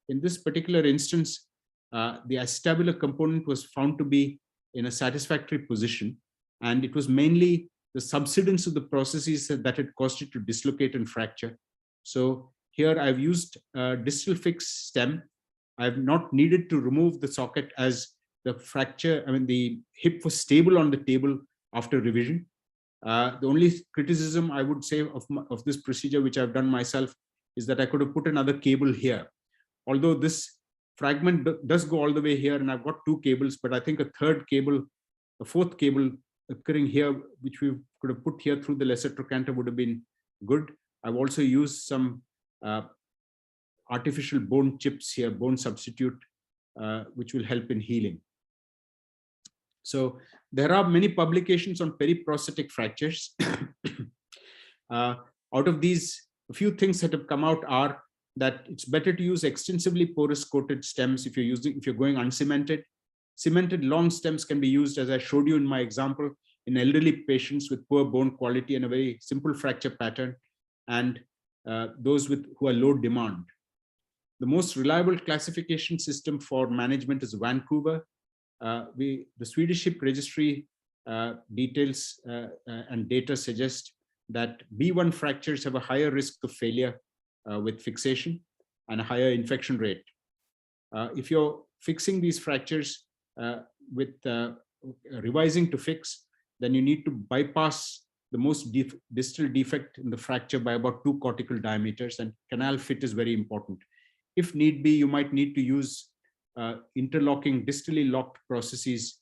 In this particular instance, the acetabular component was found to be in a satisfactory position, and it was mainly the subsidence of the processes that had caused it to dislocate and fracture. So here I've used a distal fixed stem. I've not needed to remove the socket as the fracture, the hip was stable on the table after revision. The only criticism I would say of this procedure, which I've done myself, is that I could have put another cable here. Although this fragment does go all the way here, and I've got 2 cables, but I think a 4th cable occurring here, which we could have put here through the lesser trochanter, would have been good. I've also used some artificial bone chips here, bone substitute, which will help in healing. So there are many publications on peri-prosthetic fractures. Out of these, a few things that have come out are that it's better to use extensively porous coated stems if you're going uncemented. Cemented long stems can be used, as I showed you in my example, in elderly patients with poor bone quality and a very simple fracture pattern, and those who are low demand. The most reliable classification system for management is Vancouver. The Swedish Hip Registry details and data suggest that B1 fractures have a higher risk of failure with fixation and a higher infection rate. If you're fixing these fractures with revising to fix, then you need to bypass the most distal defect in the fracture by about 2 cortical diameters, and canal fit is very important. If need be, you might need to use interlocking, distally locked processes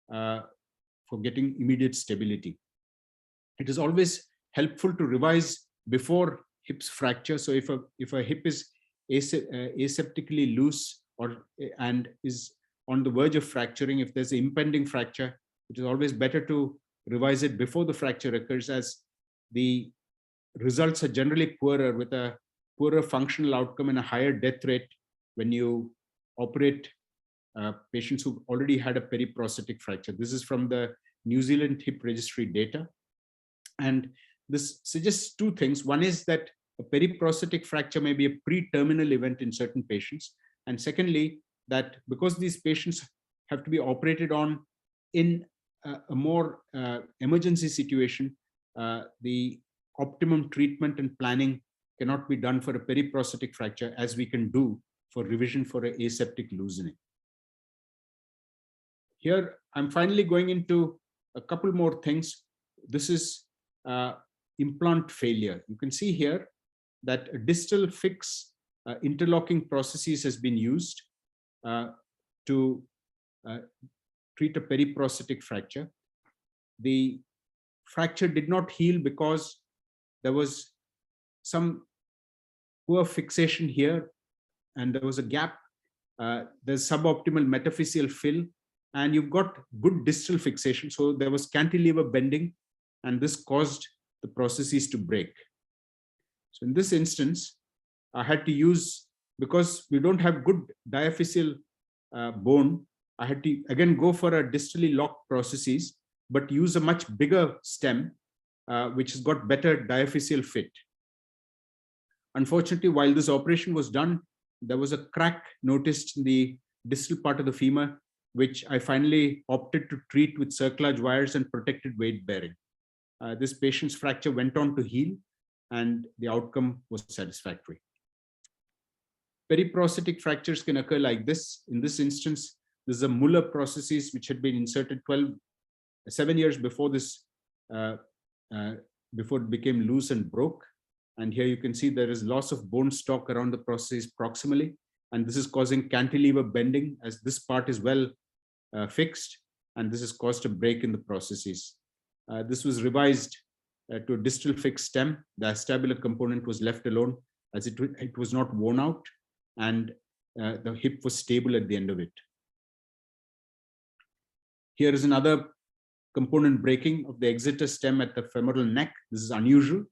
for getting immediate stability. It is always helpful to revise before hips fracture. So if a hip is aseptically loose and is on the verge of fracturing, if there's an impending fracture, it is always better to revise it before the fracture occurs, as the results are generally poorer, with a poorer functional outcome and a higher death rate when you operate patients who've already had a peri-prosthetic fracture. This is from the New Zealand Hip Registry data. And this suggests 2 things. One is that a peri-prosthetic fracture may be a pre-terminal event in certain patients. And secondly, that because these patients have to be operated on in a more emergency situation, the optimum treatment and planning cannot be done for a peri-prosthetic fracture as we can do for revision for an aseptic loosening. Here, I'm finally going into a couple more things. This is implant failure. You can see here that a distal fix interlocking processes has been used to treat a peri-prosthetic fracture. The fracture did not heal because there was some poor fixation here, and there was a gap. There's suboptimal metaphyseal fill, and you've got good distal fixation. So there was cantilever bending, and this caused the processes to break. So in this instance, I had to use, because we don't have good diaphyseal bone, I had to again go for a distally locked processes, but use a much bigger stem, which has got better diaphyseal fit. Unfortunately, while this operation was done, there was a crack noticed in the distal part of the femur, which I finally opted to treat with cerclage wires and protected weight bearing. This patient's fracture went on to heal, and the outcome was satisfactory. Peri-prosthetic fractures can occur like this. In this instance, this is a Muller prosthesis which had been inserted 7 years before this, before it became loose and broke. And here you can see there is loss of bone stock around the prosthesis proximally, and this is causing cantilever bending, as this part is well fixed, and this has caused a break in the prosthesis. This was revised to a distal fixed stem. The acetabular component was left alone, as it was not worn out, and the hip was stable at the end of it. Here is another component breaking of the exeter stem at the femoral neck. This is unusual,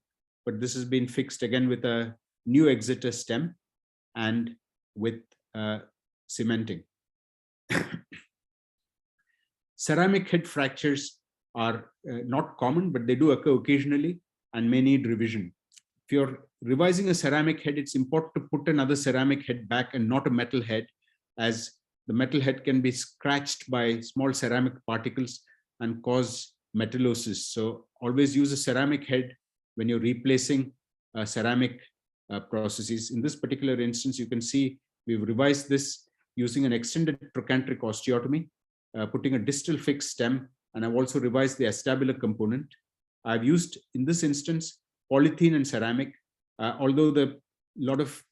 but this has been fixed again with a new exeter stem and with cementing. Ceramic head fractures are not common, but they do occur occasionally and may need revision. If you're revising a ceramic head, it's important to put another ceramic head back and not a metal head, as the metal head can be scratched by small ceramic particles and cause metallosis. So always use a ceramic head when you're replacing ceramic processes. In this particular instance, you can see we've revised this using an extended trochanteric osteotomy, putting a distal fixed stem, and I've also revised the acetabular component. I've used, in this instance, polythene and ceramic, although a lot of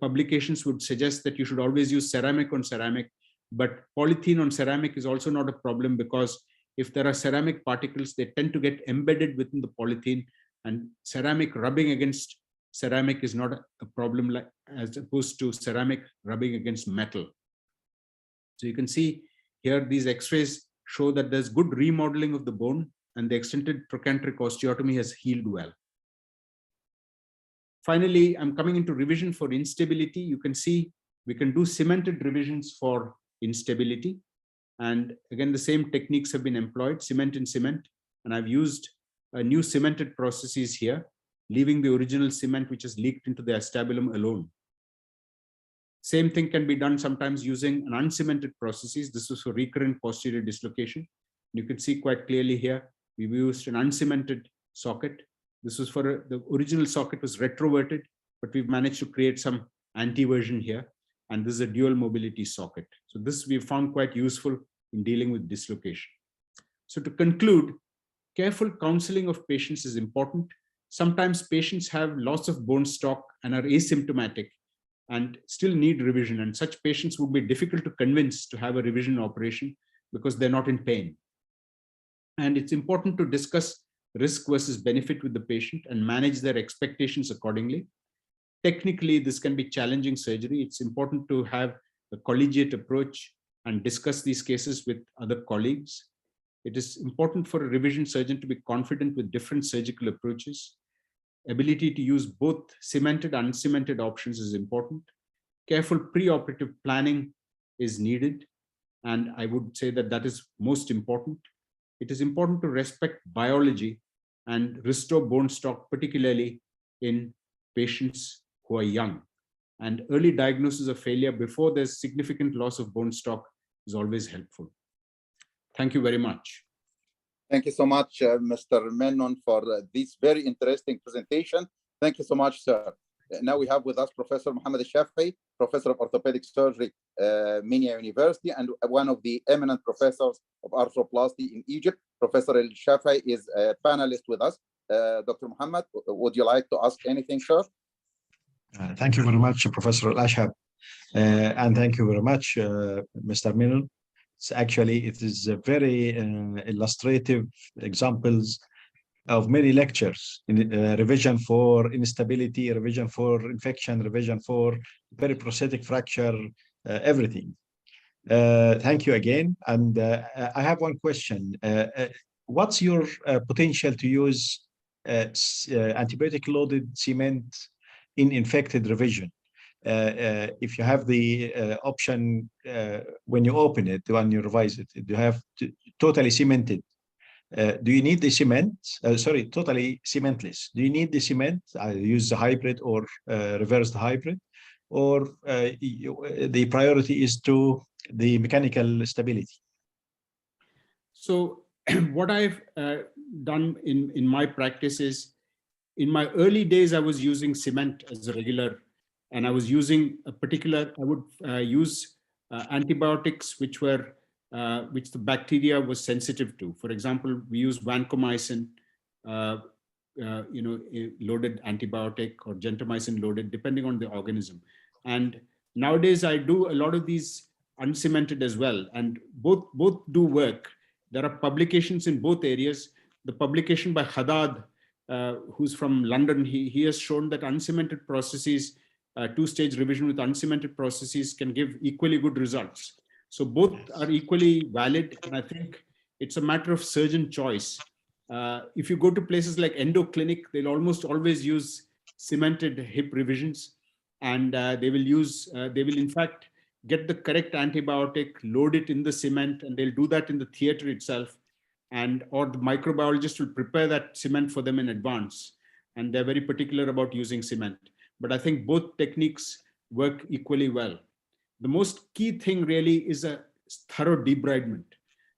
publications would suggest that you should always use ceramic on ceramic, but polythene on ceramic is also not a problem, because if there are ceramic particles, they tend to get embedded within the polythene, and ceramic rubbing against ceramic is not a problem, as opposed to ceramic rubbing against metal. So you can see here, these x-rays show that there's good remodeling of the bone, and the extended trochanteric osteotomy has healed well. Finally, I'm coming into revision for instability. You can see we can do cemented revisions for instability. And again, the same techniques have been employed, cement in cement. And I've used new cemented processes here, leaving the original cement which is leaked into the acetabulum alone. Same thing can be done sometimes using an uncemented processes. This was for recurrent posterior dislocation. You can see quite clearly here, we've used an uncemented socket. This was for the original socket was retroverted, but we've managed to create some anti-version here. And this is a dual mobility socket. So this we found quite useful in dealing with dislocation. So to conclude, careful counseling of patients is important. Sometimes patients have loss of bone stock and are asymptomatic and still need revision. And such patients would be difficult to convince to have a revision operation because they're not in pain. And it's important to discuss risk versus benefit with the patient and manage their expectations accordingly. Technically, this can be challenging surgery. It's important to have a collegiate approach and discuss these cases with other colleagues. It is important for a revision surgeon to be confident with different surgical approaches. Ability to use both cemented and uncemented options is important. Careful pre-operative planning is needed. And I would say that that is most important. It is important to respect biology and restore bone stock, particularly in patients who are young. And early diagnosis of failure before there's significant loss of bone stock is always helpful. Thank you very much. Thank you so much, Mr. Menon, for this very interesting presentation. Thank you so much, sir. Now we have with us Professor Mohammed Al-Shafi'i, Professor of Orthopedic Surgery, Minya University, and one of the eminent professors of arthroplasty in Egypt. Professor Al-Shafi'i is a panelist with us. Dr. Mohammed, would you like to ask anything, sir? Thank you very much, Professor Al-Ashab. And thank you very much, Mr. Menon. It is a very illustrative examples of many lectures in revision for instability, revision for infection, revision for peri-prosthetic fracture, everything. Thank you again. And I have one question. What's your potential to use antibiotic-loaded cement in infected revision? If you have the option when you open it, when you revise it, you have totally cemented. Do you need the cement? Sorry, totally cementless. Do you need the cement? Use the hybrid or reverse the hybrid, or the priority is to the mechanical stability? So what I've done in my practice is, in my early days, I was using cement as a regular. And I was using a particular, I would use antibiotics which the bacteria was sensitive to. For example, we use vancomycin, loaded antibiotic, or gentamicin loaded, depending on the organism. And nowadays I do a lot of these uncemented as well. And both do work. There are publications in both areas. The publication by Haddad, who's from London, he has shown that uncemented processes, two-stage revision with uncemented processes can give equally good results. So both are equally valid, and I think it's a matter of surgeon choice. If you go to places like Endo Clinic, they'll almost always use cemented hip revisions, and they will in fact get the correct antibiotic, load it in the cement, and they'll do that in the theater itself, or the microbiologist will prepare that cement for them in advance, and they're very particular about using cement. But I think both techniques work equally well. The most key thing really is a thorough debridement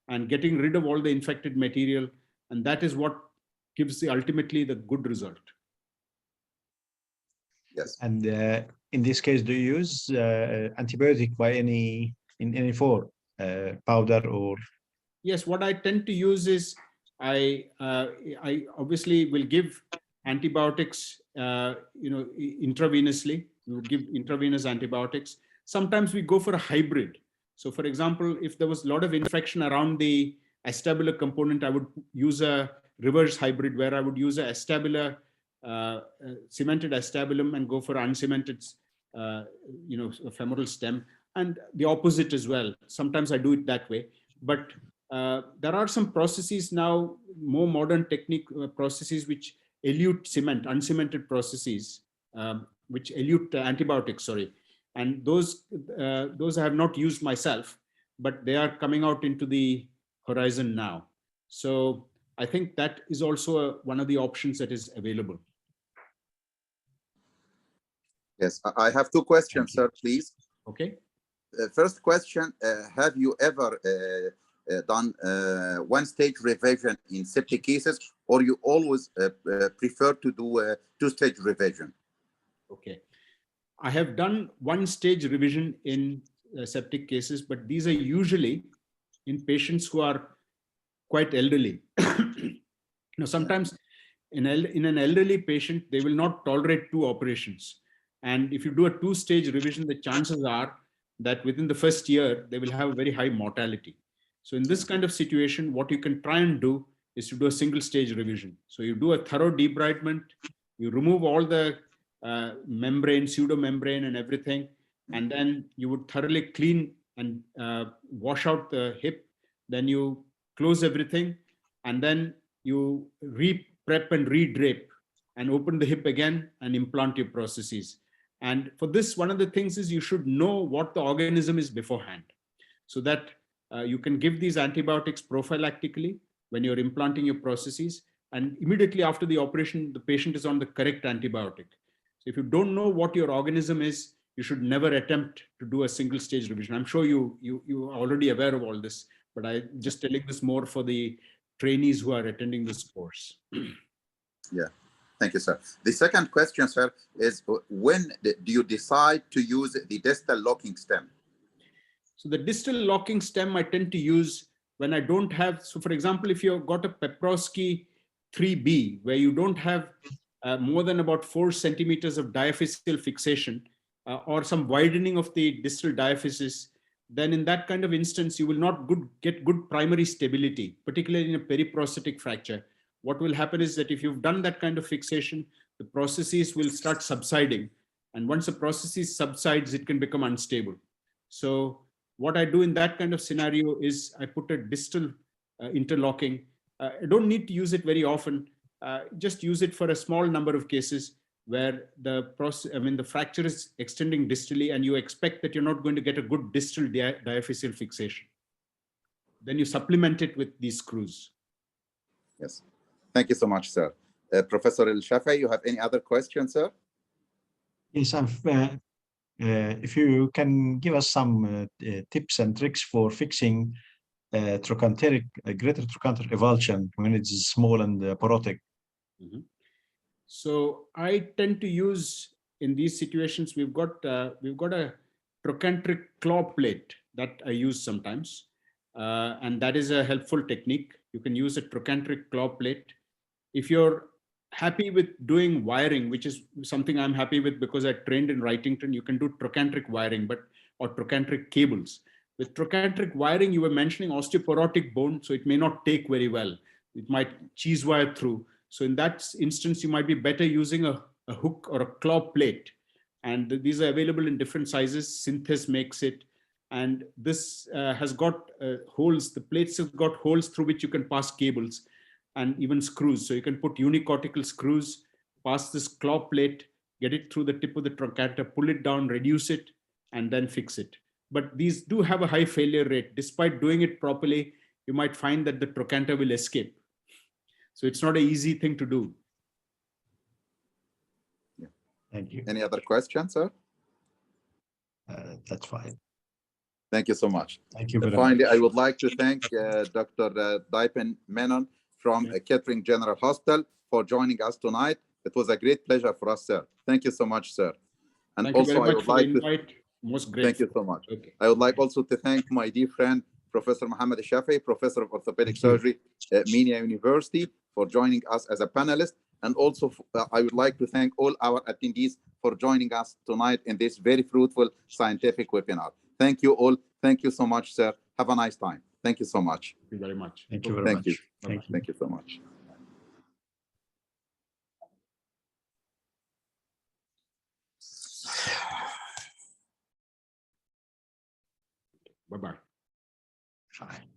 and getting rid of all the infected material. And that is what gives ultimately the good result. Yes. And in this case, do you use antibiotic in any form, powder or? Yes, what I tend to use is I obviously will give antibiotics, intravenously. We would give intravenous antibiotics. Sometimes we go for a hybrid. So for example, if there was a lot of infection around the acetabular component, I would use a reverse hybrid where I would use a acetabular, cemented acetabulum and go for uncemented, femoral stem, and the opposite as well. Sometimes I do it that way. But there are some processes now, more modern technique processes which elute cement, uncemented processes, which elute antibiotics, sorry. And those I have not used myself, but they are coming out into the horizon now. So I think that is also one of the options that is available. Yes, I have two questions, sir, please. Okay. First question, have you ever done one-stage revision in septic cases, or you always prefer to do a two-stage revision? Okay. I have done one-stage revision in septic cases, but these are usually in patients who are quite elderly. Now, sometimes in an elderly patient, they will not tolerate 2 operations. And if you do a 2-stage revision, the chances are that within the first year, they will have a very high mortality. So in this kind of situation, what you can try and do is to do a single-stage revision. So you do a thorough debridement, you remove all the membrane, pseudomembrane and everything, and then you would thoroughly clean and wash out the hip. Then you close everything, and then you re-prep and re-drape and open the hip again and implant your prostheses. And for this, one of the things is you should know what the organism is beforehand, so that you can give these antibiotics prophylactically when you're implanting your prostheses, and immediately after the operation, the patient is on the correct antibiotic. So if you don't know what your organism is, you should never attempt to do a single stage revision. I'm sure you are already aware of all this, but I'm just telling this more for the trainees who are attending this course. Yeah, thank you, sir. The second question, sir, is when do you decide to use the distal locking stem? So the distal locking stem I tend to use when I don't have, so for example, if you've got a Paprosky 3B, where you don't have more than about 4 centimeters of diaphyseal fixation or some widening of the distal diaphysis, then in that kind of instance, you will not get good primary stability, particularly in a peri-prosthetic fracture. What will happen is that if you've done that kind of fixation, the prostheses will start subsiding. And once the prosthesis subsides, it can become unstable. So what I do in that kind of scenario is I put a distal interlocking. I don't need to use it very often. Just use it for a small number of cases where the fracture is extending distally and you expect that you're not going to get a good distal diaphyseal fixation. Then you supplement it with these screws. Yes. Thank you so much, sir. Professor El-Shafei, you have any other questions, sir? Yes, if you can give us some tips and tricks for fixing trochanteric, greater trochanteric avulsion when it is small and porotic. Mm-hmm. So I tend to use, in these situations, we've got a trochanteric claw plate that I use sometimes, and that is a helpful technique. You can use a trochanteric claw plate. If you're happy with doing wiring, which is something I'm happy with because I trained in Wrightington, you can do trochanteric wiring, or trochanteric cables. With trochanteric wiring, you were mentioning osteoporotic bone, so it may not take very well. It might cheese wire through. So in that instance, you might be better using a hook or a claw plate. And these are available in different sizes. Synthes makes it. And this has got holes. The plates have got holes through which you can pass cables and even screws. So you can put unicortical screws, pass this claw plate, get it through the tip of the trochanter, pull it down, reduce it, and then fix it. But these do have a high failure rate. Despite doing it properly, you might find that the trochanter will escape. So it's not an easy thing to do. Yeah. Thank you. Any other questions, sir? That's fine. Thank you so much. Thank you very Finally, much. I would like to thank Dr. Daipen Menon from Kettering General Hospital for joining us tonight. It was a great pleasure for us, sir. Thank you so much, sir. And thank also, you very I much would for like the invite. Most grateful. Thank you so much. Okay. I would like also to thank my dear friend, Professor Mohammed Shafei, Professor of Orthopedic Surgery at Minya University, for joining us as a panelist. And also, I would like to thank all our attendees for joining us tonight in this very fruitful scientific webinar. Thank you all. Thank you so much, sir. Have a nice time. Thank you so much. Thank you very much. Thank you very much. Thank you. Thank you so much. Bye-bye. Fine.